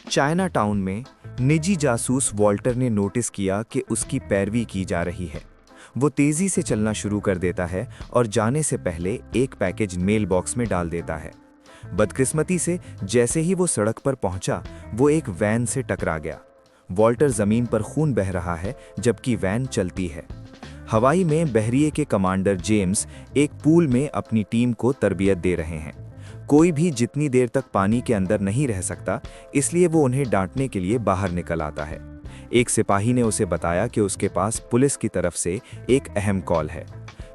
China town में निजी जासूस वॉल्टर ने नोटिस किया कि उसकी पैरवी की जा रही है। वो तेजी से चलना शुरू कर देता है और जाने से पहले एक पैकेज मेल बॉक्स में डाल देता है। बदकिस्मती से जैसे ही वो सड़क पर पहुंचा, वो एक वैन से टकरा गया। वॉल्टर जमीन पर खून बह रहा है जबकि वैन चलती है। हवाई में बहरिए के कमांडर जेम्स एक पूल में अपनी टीम को तरबियत दे रहे हैं। कोई भी जितनी देर तक पानी के अंदर नहीं रह सकता, इसलिए वो उन्हें डांटने के लिए बाहर निकल आता है। एक सिपाही ने उसे बताया कि उसके पास पुलिस की तरफ से एक अहम कॉल है।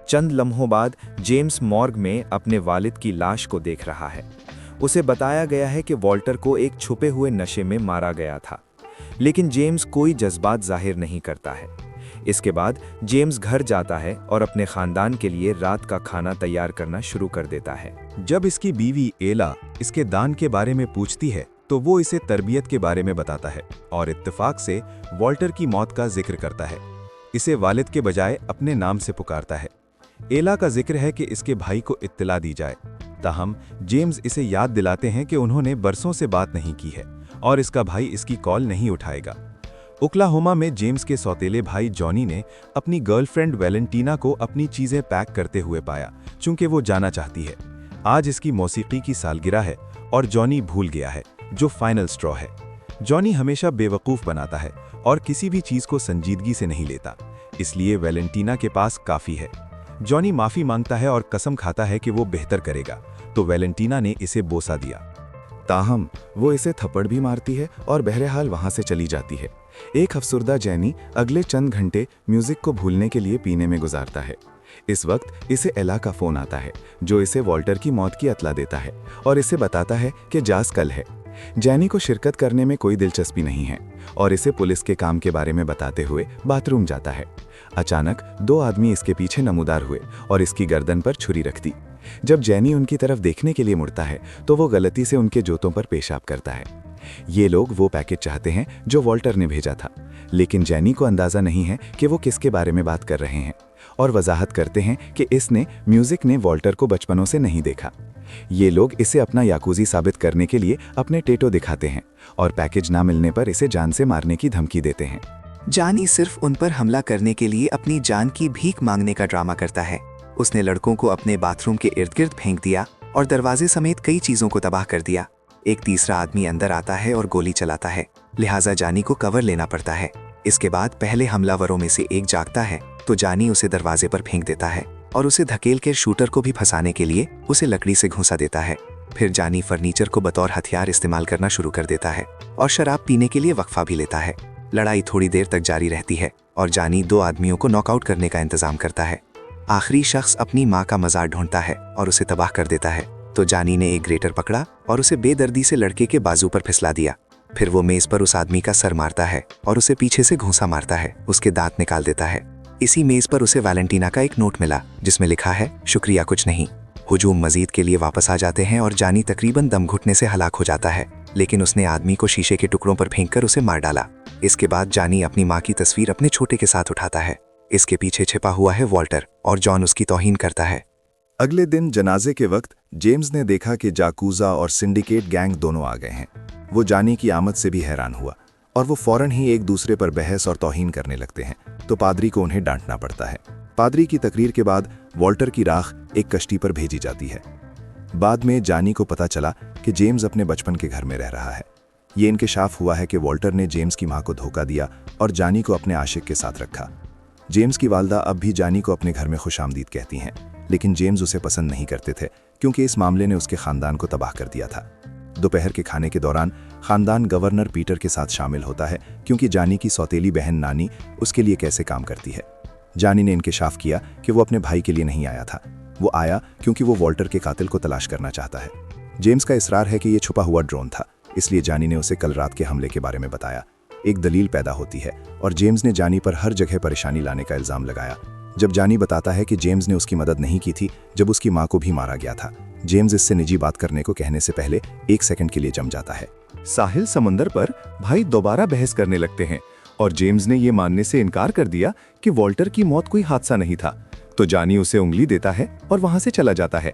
चंद लम्हों बाद जेम्स मॉर्ग में अपने वालिद की लाश को देख रहा है। उसे बताया गया है कि वॉल्टर को एक छुपे हुए नशे में मारा गया था, लेकिन जेम्स कोई जज्बात जाहिर नहीं करता है। इसके बाद जेम्स घर जाता है और अपने खानदान के लिए रात का खाना तैयार करना शुरू कर देता है। जब इसकी बीवी एला इसके दान के बारे में पूछती है तो वो इसे तरबियत के बारे में बताता है और इत्तेफाक से वॉल्टर की मौत का जिक्र करता है। इसे वालिद के बजाय अपने नाम से पुकारता है। एला का जिक्र है कि इसके भाई को इत्तला दी जाए, ताहम जेम्स इसे याद दिलाते हैं कि उन्होंने बरसों से बात नहीं की है और इसका भाई इसकी कॉल नहीं उठाएगा। ओक्लाहोमा में जेम्स के सौतेले भाई जॉनी ने अपनी गर्लफ्रेंड वैलेंटीना को अपनी चीजें पैक करते हुए पाया, चूंकि वो जाना चाहती है। आज इसकी मौसीकी की सालगिरह है और जॉनी भूल गया है, जो फाइनल स्ट्रॉ है। जॉनी हमेशा बेवकूफ़ बनाता है और किसी भी चीज़ को संजीदगी से नहीं लेता, इसलिए वैलेंटीना के पास काफ़ी है। जॉनी माफ़ी मांगता है और कसम खाता है कि वो बेहतर करेगा, तो वैलेंटीना ने इसे बोसा दिया। ताहम वो इसे थप्पड़ भी मारती है और बहरहाल वहां से चली जाती है। एक अफसुर्दा जैनी अगले चंद घंटे म्यूजिक को भूलने के लिए पीने में गुजारता है। इस वक्त इसे एला का फोन आता है, जो इसे वॉल्टर की मौत की इत्तला देता है और इसे बताता है कि जास कल है। जैनी को शिरकत करने में कोई दिलचस्पी नहीं है और इसे पुलिस के काम के बारे में बताते हुए बाथरूम जाता है। अचानक दो आदमी इसके पीछे नमूदार हुए और इसकी गर्दन पर छुरी रख दी। जब जैनी उनकी तरफ देखने के लिए मुड़ता है तो वो गलती से उनके जूतों पर पेशाब करता है। ये लोग वो पैकेज चाहते हैं जो वॉल्टर ने भेजा था, लेकिन जैनी को अंदाजा नहीं है कि वो किसके बारे में बात कर रहे हैं और वजाहत करते हैं कि इसने म्यूजिक ने वॉल्टर को बचपनों से नहीं देखा। ये लोग इसे अपना याकूजी साबित करने के लिए अपने टेटो दिखाते हैं और पैकेज ना मिलने पर इसे जान से मारने की धमकी देते हैं। जानी सिर्फ उन पर हमला करने के लिए अपनी जान की भीख मांगने का ड्रामा करता है। उसने लड़कों को अपने बाथरूम के इर्द गिर्द फेंक दिया और दरवाजे समेत कई चीजों को तबाह कर दिया। एक तीसरा आदमी अंदर आता है और गोली चलाता है, लिहाजा जानी को कवर लेना पड़ता है। इसके बाद पहले हमलावरों में से एक जागता है तो जानी उसे दरवाजे पर फेंक देता है और उसे धकेल कर शूटर को भी फंसाने के लिए उसे लकड़ी से घुसा देता है। फिर जानी फर्नीचर को बतौर हथियार इस्तेमाल करना शुरू कर देता है और शराब पीने के लिए वक्फा भी लेता है। लड़ाई थोड़ी देर तक जारी रहती है और जानी दो आदमियों को नॉकआउट करने का इंतजाम करता है। आखिरी शख्स अपनी माँ का मज़ार ढूंढता है और उसे तबाह कर देता है, तो जानी ने एक ग्रेटर पकड़ा और उसे बेदर्दी से लड़के के बाजू पर फिसला दिया। फिर वो मेज पर उस आदमी का सर मारता है और उसे पीछे से घूंसा मारता है, उसके दांत निकाल देता है। इसी मेज पर उसे वैलेंटीना का एक नोट मिला जिसमें लिखा है, शुक्रिया कुछ नहीं। हुजूम मजीद के लिए वापस आ जाते हैं और जानी तकरीबन दम घुटने से हलाक हो जाता है, लेकिन उसने आदमी को शीशे के टुकड़ों पर फेंक कर उसे मार डाला। इसके बाद जानी अपनी माँ की तस्वीर अपने छोटे के साथ उठाता है। इसके पीछे छिपा हुआ है वॉल्टर और जॉन उसकी तौहीन करता है। अगले दिन जनाजे के वक्त जेम्स ने देखा कि जाकूजा और सिंडिकेट गैंग दोनों आ गए हैं। वो जानी की आमद से भी हैरान हुआ और वो फौरन ही एक दूसरे पर बहस और तौहीन करने लगते हैं, तो पादरी को उन्हें डांटना पड़ता है। पादरी की तकरीर के बाद वॉल्टर की राख एक कश्ती पर भेजी जाती है। बाद में जानी को पता चला कि जेम्स अपने बचपन के घर में रह रहा है। ये इंकिशाफ हुआ है कि वॉल्टर ने जेम्स की मां को धोखा दिया और जानी को अपने आशिक के साथ रखा। जेम्स की वालदा अब भी जानी को अपने घर में खुशामदीद कहती हैं, लेकिन जेम्स उसे पसंद नहीं करते थे क्योंकि इस मामले ने उसके खानदान को तबाह कर दिया था। दोपहर के खाने के दौरान खानदान गवर्नर पीटर के साथ शामिल होता है क्योंकि जानी की सौतेली बहन नानी उसके लिए कैसे काम करती है। जानी ने इंकिशाफ किया कि वो अपने भाई के लिए नहीं आया था, वो आया क्योंकि वो वॉल्टर के कातिल को तलाश करना चाहता है। जेम्स का इसरार है कि ये छुपा हुआ ड्रोन था, इसलिए जानी ने उसे कल रात के हमले के बारे में बताया। एक दलील पैदा होती है और जेम्स ने जानी पर हर जगह परेशानी लाने का इल्जाम लगाया। जब जानी बताता है कि जेम्स ने उसकी मदद नहीं की थी जब उसकी मां को भी मारा गया था, जेम्स इससे निजी बात करने को कहने से पहले एक सेकंड के लिए जम जाता है। साहिल समंदर पर भाई दोबारा बहस करने लगते हैं और जेम्स ने ये मानने से इनकार कर दिया कि वॉल्टर की मौत कोई हादसा नहीं था, तो जानी उसे उंगली देता है और वहां से चला जाता है।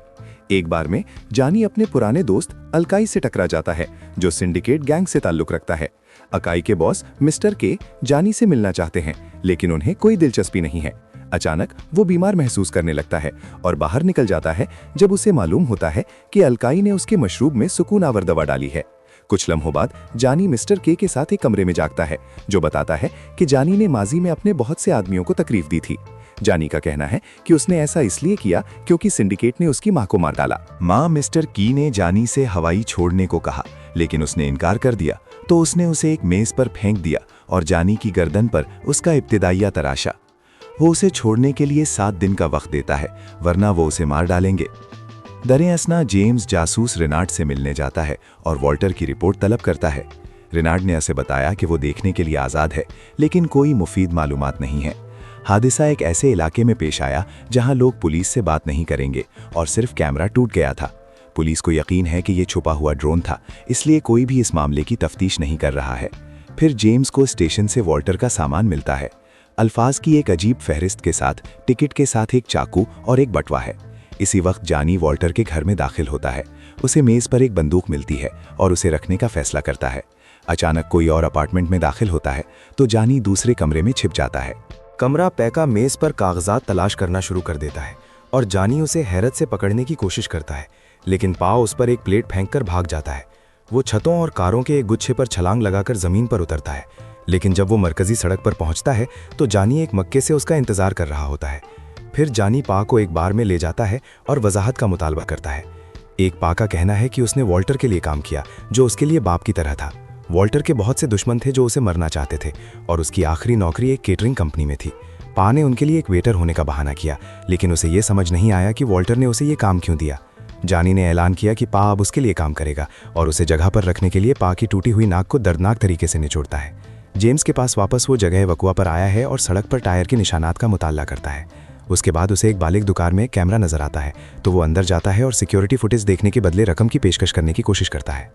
एक बार में जानी अपने पुराने दोस्त अलकाई से टकरा जाता है, जो सिंडिकेट गैंग से ताल्लुक रखता है। अकाई के बॉस मिस्टर के जानी से मिलना चाहते हैं, लेकिन उन्हें कोई दिलचस्पी नहीं है। अचानक वो बीमार महसूस करने लगता है और बाहर निकल जाता है जब उसे मालूम होता है कि अलकाई ने उसके मशरूब में सुकून आवर दवा डाली है। कुछ लम्हों बाद जानी मिस्टर के साथ एक कमरे में जागता है, जो बताता है कि जानी ने माजी में अपने बहुत से आदमियों को तकलीफ दी थी। जानी का कहना है कि उसने ऐसा इसलिए किया क्योंकि सिंडिकेट ने उसकी मां को मार डाला। माँ मिस्टर की ने जानी से हवाई छोड़ने को कहा, लेकिन उसने इनकार कर दिया, तो उसने उसे एक मेज पर फेंक दिया और जानी की गर्दन पर उसका इब्तिदाइया तराशा। वो उसे छोड़ने के लिए 7 दिन का वक्त देता है, वरना वो उसे मार डालेंगे। दरे असना जेम्स जासूस रेनार्ड से मिलने जाता है और वॉल्टर की रिपोर्ट तलब करता है। रेनार्ड ने उसे बताया कि वो देखने के लिए आज़ाद है, लेकिन कोई मुफीद मालूमात नहीं है। हादसा एक ऐसे इलाके में पेश आया जहां लोग पुलिस से बात नहीं करेंगे और सिर्फ कैमरा टूट गया था। पुलिस को यकीन है कि ये छुपा हुआ ड्रोन था, इसलिए कोई भी इस मामले की तफ्तीश नहीं कर रहा है। फिर जेम्स को स्टेशन से वॉल्टर का सामान मिलता है। अल्फाज की एक अजीब फहरिस्त के साथ टिकट के साथ एक चाकू और एक बटवा है। इसी वक्त जानी वॉल्टर के घर में दाखिल होता है। उसे मेज पर एक बंदूक मिलती है और उसे रखने का फैसला करता है। अचानक कोई और अपार्टमेंट में दाखिल होता है तो जानी दूसरे कमरे में छिप जाता है। कमरा पैका मेज पर कागजात तलाश करना शुरू कर देता है और जानी उसे हैरत से पकड़ने की कोशिश करता है, लेकिन पा उस पर एक प्लेट फेंककर भाग जाता है। वो छतों और कारों के एक गुच्छे पर छलांग लगाकर जमीन पर उतरता है, लेकिन जब वो मरकजी सड़क पर पहुंचता है तो जानी एक मक्के से उसका इंतजार कर रहा होता है। फिर जानी पा को एक बार में ले जाता है और वजाहत का मुतालबा करता है। एक पा का कहना है कि उसने वॉल्टर के लिए काम किया, जो उसके लिए बाप की तरह था। वॉल्टर के बहुत से दुश्मन थे जो उसे मरना चाहते थे और उसकी आखिरी नौकरी एक केटरिंग कंपनी में थी। पा ने उनके लिए एक वेटर होने का बहाना किया, लेकिन उसे ये समझ नहीं आया कि वॉल्टर ने उसे ये काम क्यों दिया। जानी ने ऐलान किया कि पा अब उसके लिए काम करेगा और उसे जगह पर रखने के लिए पा की टूटी हुई नाक को दर्दनाक तरीके से निचोड़ता है। जेम्स के पास वापस वो जगह वकुआ पर आया है और सड़क पर टायर के निशानात का मुताला करता है। उसके बाद उसे एक बालिग दुकान में कैमरा नजर आता है, तो वो अंदर जाता है और सिक्योरिटी फुटेज देखने के बदले रकम की पेशकश करने की कोशिश करता है।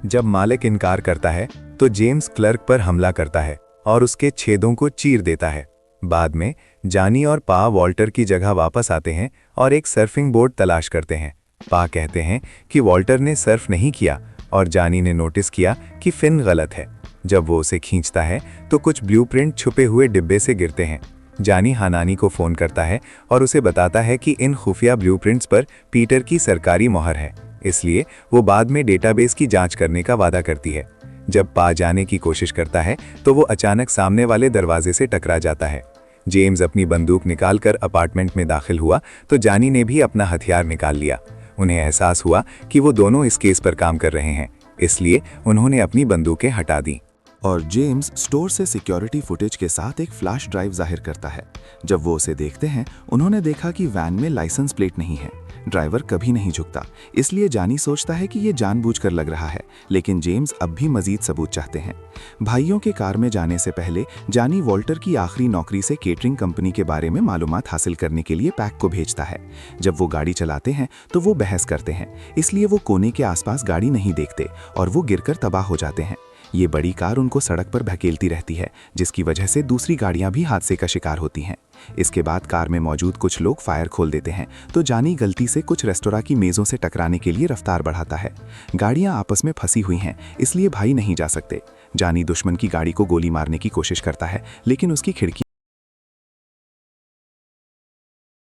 जब मालिक इनकार करता है तो जेम्स क्लर्क पर हमला करता है और उसके छेदों को चीर देता है। बाद में जानी और पा वॉल्टर की जगह वापस आते हैं और एक सर्फिंग बोर्ड तलाश करते हैं। पा कहते हैं कि वॉल्टर ने सर्फ नहीं किया और जानी ने नोटिस किया कि फिन गलत है। जब वो उसे खींचता है तो कुछ ब्लूप्रिंट छुपे हुए डिब्बे से गिरते हैं। जानी हानानी को फ़ोन करता है और उसे बताता है कि इन खुफिया ब्लूप्रिंट्स पर पीटर की सरकारी मोहर है, इसलिए वो बाद में डेटाबेस की जांच करने का वादा करती है। जब पा जाने की कोशिश करता है तो वो अचानक सामने वाले दरवाजे से टकरा जाता है। जेम्स अपनी बंदूक निकालकर अपार्टमेंट में दाखिल हुआ तो जानी ने भी अपना हथियार निकाल लिया। उन्हें एहसास हुआ कि वो दोनों इस केस पर काम कर रहे हैं, इसलिए उन्होंने अपनी बंदूकें हटा दी। और जेम्स स्टोर से सिक्योरिटी फुटेज के साथ एक फ्लैश ड्राइव जाहिर करता है। जब वो उसे देखते हैं, उन्होंने देखा कि वैन में लाइसेंस प्लेट नहीं है। ड्राइवर कभी नहीं झुकता, इसलिए जानी सोचता है कि ये जानबूझकर लग रहा है, लेकिन जेम्स अब भी मजीद सबूत चाहते हैं। भाइयों के कार में जाने से पहले जानी वॉल्टर की आखिरी नौकरी से केटरिंग कंपनी के बारे में मालूमात हासिल करने के लिए पैक को भेजता है। जब वो गाड़ी चलाते हैं तो वो बहस करते हैं, इसलिए वो कोने के आसपास गाड़ी नहीं देखते और वो गिरकर तबाह हो जाते हैं। ये बड़ी कार उनको सड़क पर धकेलती रहती है, जिसकी वजह से दूसरी गाड़ियां भी हादसे का शिकार होती हैं। इसके बाद कार में मौजूद कुछ लोग फायर खोल देते हैं, तो जानी गलती से कुछ रेस्तोरां की मेज़ों से टकराने के लिए रफ्तार बढ़ाता है। गाड़ियां आपस में फंसी हुई हैं, इसलिए भाई नहीं जा सकते। जानी दुश्मन की गाड़ी को गोली मारने की कोशिश करता है, लेकिन उसकी खिड़की